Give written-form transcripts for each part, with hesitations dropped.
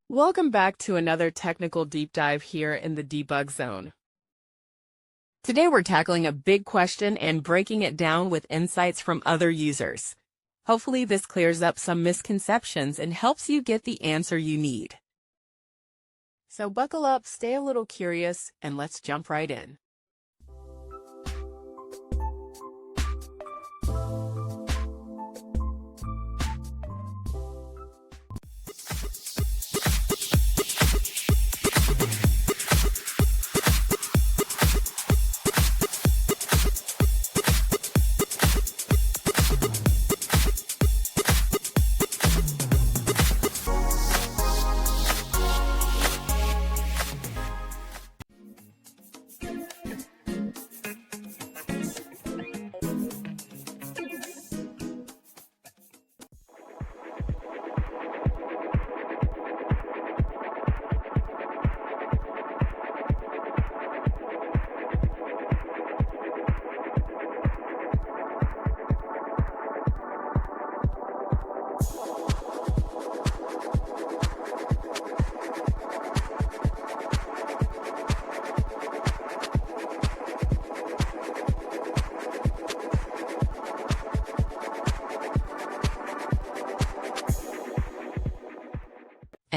Welcome back to another technical deep dive here in the debug zone. Today we're tackling a big question and breaking it down with insights from other users. Hopefully this clears up some misconceptions and helps you get the answer you need. So buckle up, stay a little curious, and let's jump right in.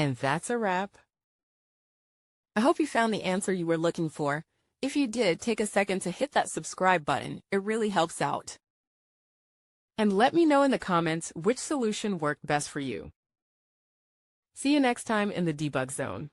And that's a wrap. I hope you found the answer you were looking for. If you did, take a second to hit that subscribe button. It really helps out. And let me know in the comments which solution worked best for you. See you next time in the debug zone.